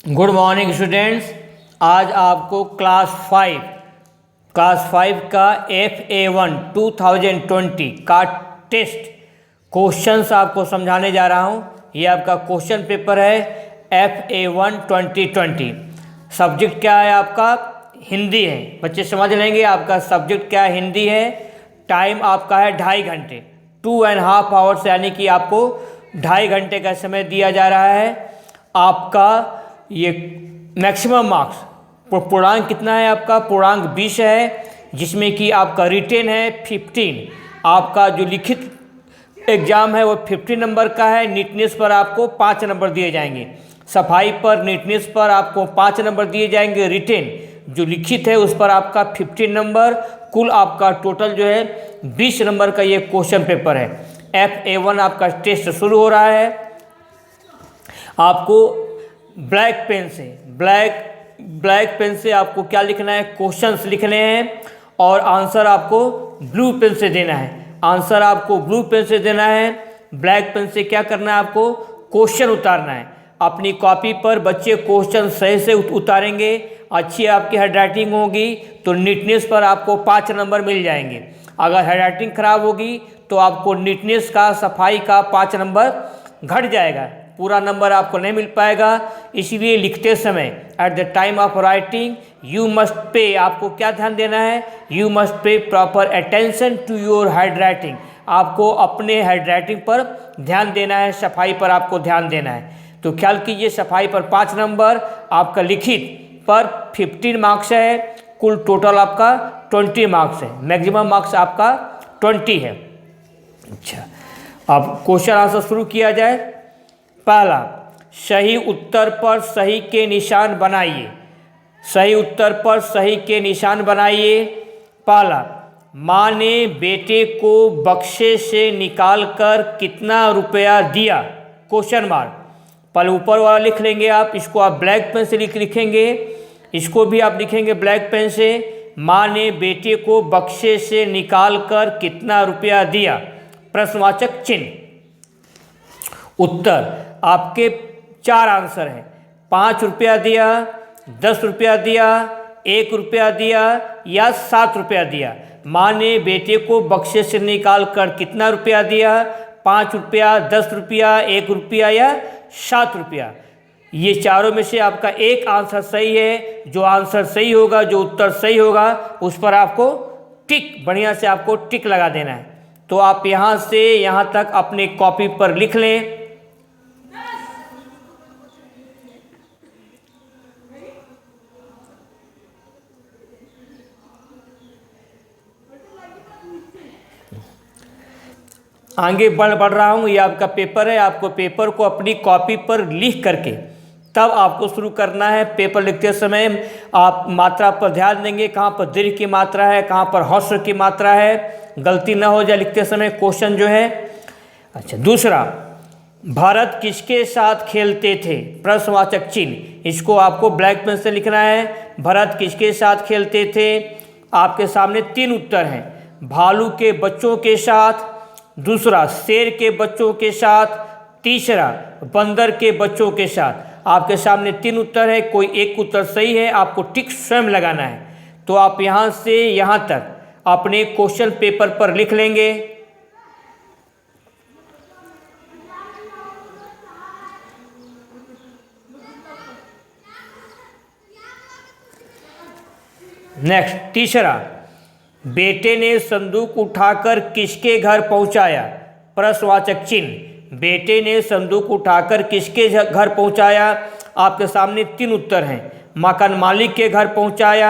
Good morning students. आज आपको class five का FA1 2020 का टेस्ट क्वेश्चंस आपको समझाने जा रहा हूँ। ये आपका क्वेश्चन पेपर है FA1 2020। सब्जेक्ट क्या है आपका? हिंदी है। बच्चे समझ लेंगे आपका सब्जेक्ट क्या है, हिंदी है। टाइम आपका है 2.5 घंटे, 2.5 आवर्स, यानी कि आपको 2.5 घंटे का समय दिया जा रहा है। आपका ये मैक्सिमम मार्क्स पूर्णांक कितना है आपका? पूर्णांक 20 है, जिसमें कि आपका रिटेन है 15। आपका जो लिखित एग्जाम है वो 15 नंबर का है। नीटनेस पर आपको 5 नंबर दिए जाएंगे। सफाई पर, नीटनेस पर आपको 5 नंबर दिए जाएंगे। रिटेन जो लिखित है उस पर आपका 15 नंबर। कुल आपका टोटल जो है 20 नंबर का ये क्वेश्चन पेपर है। FA1 आपका टेस्ट शुरू हो रहा है। आपको ब्लैक पेन से आपको क्या लिखना है? क्वेश्चंस लिखने हैं और आंसर आपको ब्लू पेन से देना है। आंसर आपको ब्लू पेन से देना है। ब्लैक पेन से क्या करना है? आपको क्वेश्चन उतारना है। अपनी कॉपी पर बच्चे क्वेश्चन सही से उतारेंगे। अच्छी आपकी हैंडराइटिंग होगी तो नीटनेस पर आपको 5 नंबर मिल जाएंगे। अगर हैंडराइटिंग खराब होगी तो आपको नीटनेस का, सफाई का 5 नंबर घट जाएगा, पूरा नंबर आपको नहीं मिल पाएगा। इसलिए लिखते समय at the time of writing you must pay, आपको क्या ध्यान देना है? You must pay proper attention to your handwriting. आपको अपने हैंड राइटिंग पर ध्यान देना है, सफाई पर आपको ध्यान देना है। तो ख्याल कीजिए, सफाई पर 5 नंबर, आपका लिखित पर 15 मार्क्स है। कुल टोटल आपका 20 मार्क्स है। मैक्सिमम मार्क्स आपका 20 है। अच्छा, अब क्वेश्चन आंसर शुरू किया जाए। पहला, सही उत्तर पर सही के निशान बनाइए। सही उत्तर पर सही के निशान बनाइए। पहला, माँ ने बेटे को बक्से से निकालकर कितना रुपया दिया? Question mark. पहले ऊपर वाला लिख लेंगे आप, इसको आप ब्लैक पेन से लिखेंगे। इसको भी आप लिखेंगे ब्लैक पेन से। माँ ने बेटे को बक्से से निकालकर कितना रुपया दिया? प्रश्नवाचक चिन्ह। उत्तर आपके 4 आंसर हैं। 5 रुपया दिया, 10 रुपया दिया, 1 रुपया दिया या 7 रुपया दिया। माँ ने बेटे को बक्से से निकाल कर कितना रुपया दिया? 5 रुपया, 10 रुपया, 1 रुपया या 7 रुपया। ये चारों में से आपका एक आंसर सही है। जो आंसर सही होगा, जो उत्तर सही होगा, उस पर आपको टिक, बढ़िया से आपको टिक लगा देना है। तो आप यहाँ से यहाँ तक अपने कॉपी पर लिख लें। आगे बढ़ रहा हूँ। ये आपका पेपर है। आपको पेपर को अपनी कॉपी पर लिख करके तब आपको शुरू करना है। पेपर लिखते समय आप मात्रा पर ध्यान देंगे, कहाँ पर दीर्घ की मात्रा है, कहाँ पर ह्रस्व की मात्रा है, गलती ना हो जाए लिखते समय क्वेश्चन जो है। अच्छा, दूसरा, भारत किसके साथ खेलते थे? प्रश्नवाचक चिन्ह। इसको आपको ब्लैक पेन से लिखना है। भारत किसके साथ खेलते थे? आपके सामने 3 उत्तर हैं। भालू के बच्चों के साथ, दूसरा शेर के बच्चों के साथ, तीसरा बंदर के बच्चों के साथ। आपके सामने 3 उत्तर है, कोई एक उत्तर सही है, आपको टिक स्वयं लगाना है। तो आप यहाँ से यहाँ तक अपने क्वेश्चन पेपर पर लिख लेंगे। नेक्स्ट, तीसरा, बेटे ने संदूक उठाकर किसके घर पहुंचाया? प्रश्नवाचक चिन्ह। बेटे ने संदूक उठाकर किसके घर पहुंचाया? आपके सामने 3 उत्तर हैं। मकान मालिक के घर पहुंचाया,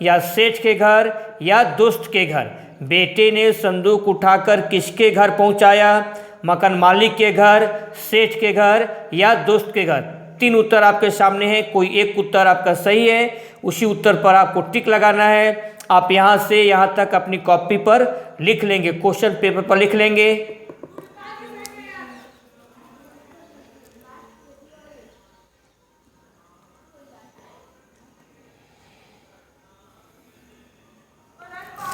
या सेठ के घर, या दोस्त के घर। बेटे ने संदूक उठाकर किसके घर पहुंचाया? मकान मालिक के घर, सेठ के घर या दोस्त के घर। 3 उत्तर आपके सामने हैं, कोई एक उत्तर आपका सही है, उसी उत्तर पर आपको टिक लगाना है। आप यहाँ से यहाँ तक अपनी कॉपी पर लिख लेंगे, क्वेश्चन पेपर पर लिख लेंगे।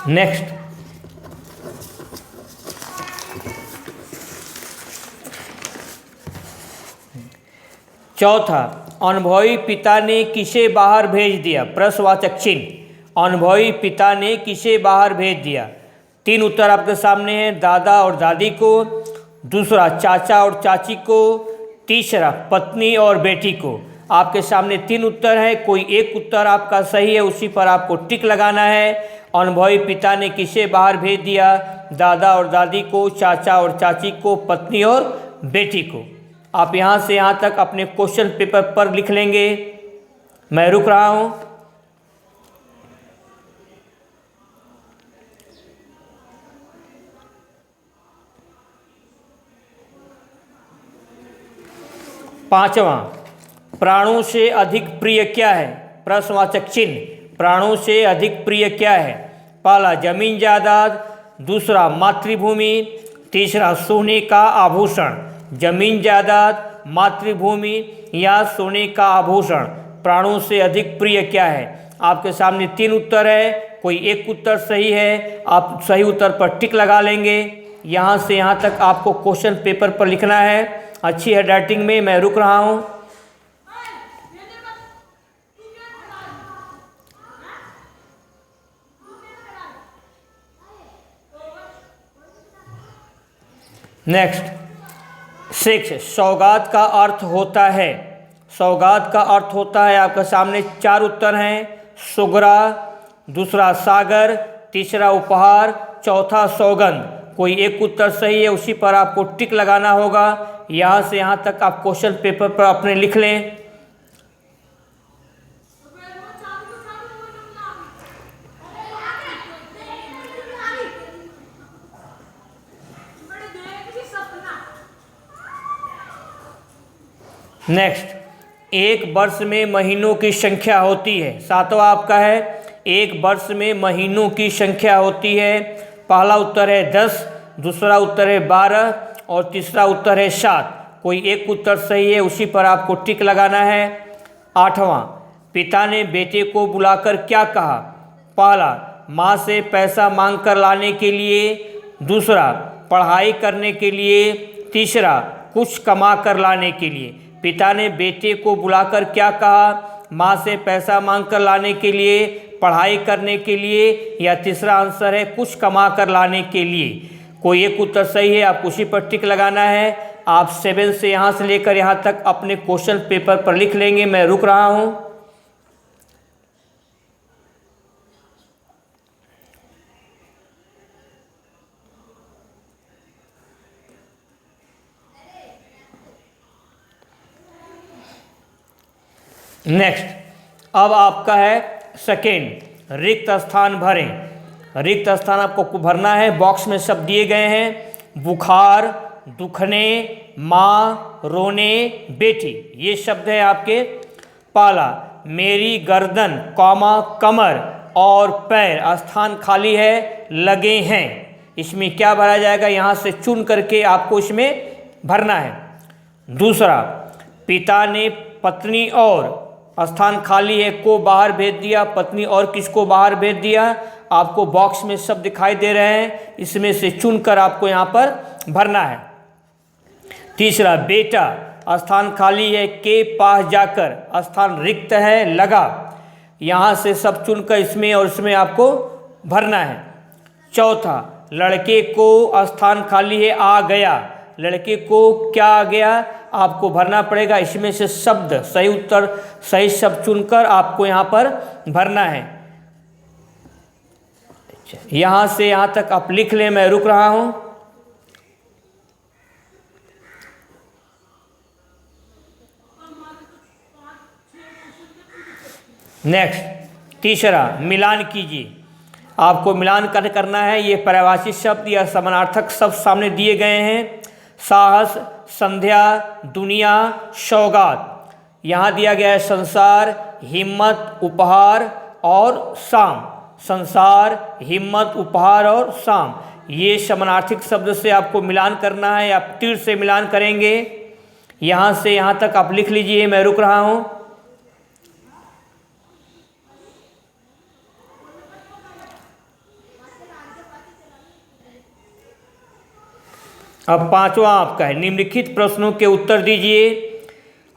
नेक्स्ट, चौथा, अनुभवी पिता ने किसे बाहर भेज दिया? प्रश्नवाचक चिन्ह। अनुभवी पिता ने किसे बाहर भेज दिया? 3 उत्तर आपके सामने हैं, दादा और दादी को, दूसरा चाचा और चाची को, तीसरा पत्नी और बेटी को। आपके सामने 3 उत्तर है, कोई एक उत्तर आपका सही है, उसी पर आपको टिक लगाना है। अनुभवी पिता ने किसे बाहर भेज दिया? दादा और दादी को, चाचा और चाची को, पत्नी और बेटी को। आप यहाँ से यहाँ तक अपने क्वेश्चन पेपर पर लिख लेंगे। मैं रुक रहा हूँ। पांचवा, प्राणों से अधिक प्रिय क्या है? प्रश्नवाचक चिन्ह। प्राणों से अधिक प्रिय क्या है? पहला जमीन जायदाद, दूसरा मातृभूमि, तीसरा सोने का आभूषण। जमीन जायदाद, मातृभूमि या सोने का आभूषण, प्राणों से अधिक प्रिय क्या है? आपके सामने 3 उत्तर है, कोई एक उत्तर सही है, आप सही उत्तर पर टिक लगा लेंगे। यहाँ से यहाँ तक आपको क्वेश्चन पेपर पर लिखना है अच्छी हैंडराइटिंग में। मैं रुक रहा हूँ। नेक्स्ट 6, सौगात का अर्थ होता है। सौगात का अर्थ होता है, आपके सामने 4 उत्तर हैं, सुगरा, दूसरा सागर, तीसरा उपहार, चौथा सौगंध। कोई एक उत्तर सही है, उसी पर आपको टिक लगाना होगा। यहाँ से यहाँ तक आप क्वेश्चन पेपर पर अपने लिख लें। नेक्स्ट, एक वर्ष में महीनों की संख्या होती है। 7वां आपका है, एक वर्ष में महीनों की संख्या होती है। पहला उत्तर है 10, दूसरा उत्तर है 12 और तीसरा उत्तर है 7। कोई एक उत्तर सही है, उसी पर आपको टिक लगाना है। 8वां, पिता ने बेटे को बुलाकर क्या कहा? पहला, माँ से पैसा मांग कर लाने के लिए, दूसरा पढ़ाई करने के लिए, तीसरा कुछ कमा कर लाने के लिए। पिता ने बेटे को बुलाकर क्या कहा? माँ से पैसा मांग कर लाने के लिए, पढ़ाई करने के लिए, या तीसरा आंसर है कुछ कमा कर लाने के लिए। कोई एक उत्तर सही है, आप उसी पर टिक लगाना है। आप 7 से यहाँ से लेकर यहाँ तक अपने क्वेश्चन पेपर पर लिख लेंगे। मैं रुक रहा हूँ। नेक्स्ट, अब आपका है सेकेंड, रिक्त स्थान भरें। रिक्त स्थान आपको भरना है। बॉक्स में शब्द दिए गए हैं, बुखार, दुखने, माँ, रोने, बेटी। ये शब्द है आपके। पहला, मेरी गर्दन, कमर और पैर, स्थान खाली है, लगे हैं। इसमें क्या भरा जाएगा? यहाँ से चुन करके आपको इसमें भरना है। दूसरा, पिता ने पत्नी और, स्थान खाली है, को बाहर भेज दिया। पत्नी और किसको बाहर भेज दिया? आपको बॉक्स में सब दिखाई दे रहे हैं, इसमें से चुनकर आपको यहाँ पर भरना है। तीसरा, बेटा, स्थान खाली है, के पास जाकर, स्थान रिक्त है, लगा। यहाँ से सब चुनकर इसमें और इसमें आपको भरना है। चौथा, लड़के को, स्थान खाली है, आ गया। लड़के को क्या आ गया? आपको भरना पड़ेगा। इसमें से शब्द, सही उत्तर, सही शब्द चुनकर आपको यहाँ पर भरना है। यहाँ से यहाँ तक आप लिख लें। मैं रुक रहा हूँ। नेक्स्ट, तीसरा, मिलान कीजिए। आपको मिलान करना है। ये पर्यायवाची शब्द या समानार्थक शब्द सामने दिए गए हैं। साहस, संध्या, दुनिया, सौगात। यहाँ दिया गया है संसार, हिम्मत, उपहार और शाम। संसार, हिम्मत, उपहार और शाम, ये समानार्थक शब्द से आपको मिलान करना है। आप तीर से मिलान करेंगे। यहाँ से यहाँ तक आप लिख लीजिए। मैं रुक रहा हूँ। अब 5वां आपका है, निम्नलिखित प्रश्नों के उत्तर दीजिए।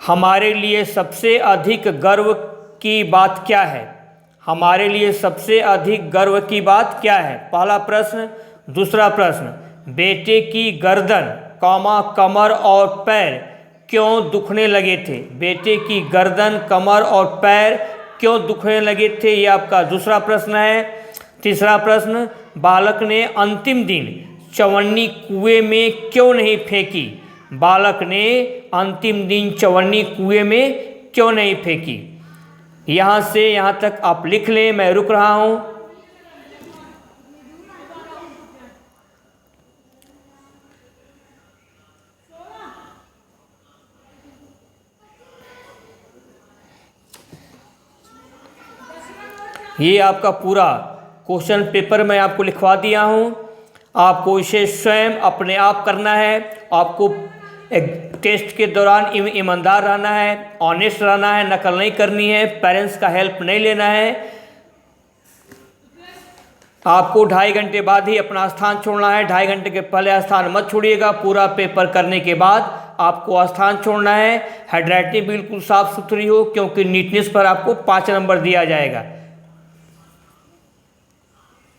हमारे लिए सबसे अधिक गर्व की बात क्या है? हमारे लिए सबसे अधिक गर्व की बात क्या है? पहला प्रश्न। दूसरा प्रश्न, बेटे की गर्दन, कमर और पैर क्यों दुखने लगे थे? बेटे की गर्दन, कमर और पैर क्यों दुखने लगे थे? ये आपका दूसरा प्रश्न है। तीसरा प्रश्न, बालक ने अंतिम दिन चवन्नी कुएं में क्यों नहीं फेंकी? बालक ने अंतिम दिन चवन्नी कुएं में क्यों नहीं फेंकी? यहाँ से यहाँ तक आप लिख लें, मैं रुक रहा हूँ। ये आपका पूरा क्वेश्चन पेपर मैं आपको लिखवा दिया हूँ। आपको इसे स्वयं अपने आप करना है। आपको टेस्ट के दौरान ईमानदार रहना है, ऑनेस्ट रहना है, नकल नहीं करनी है, पेरेंट्स का हेल्प नहीं लेना है। आपको 2.5 घंटे बाद ही अपना स्थान छोड़ना है। 2.5 घंटे के पहले स्थान मत छोड़िएगा। पूरा पेपर करने के बाद आपको स्थान छोड़ना है। हैंडराइटिंग बिल्कुल साफ सुथरी हो, क्योंकि नीटनेस पर आपको 5 नंबर दिया जाएगा।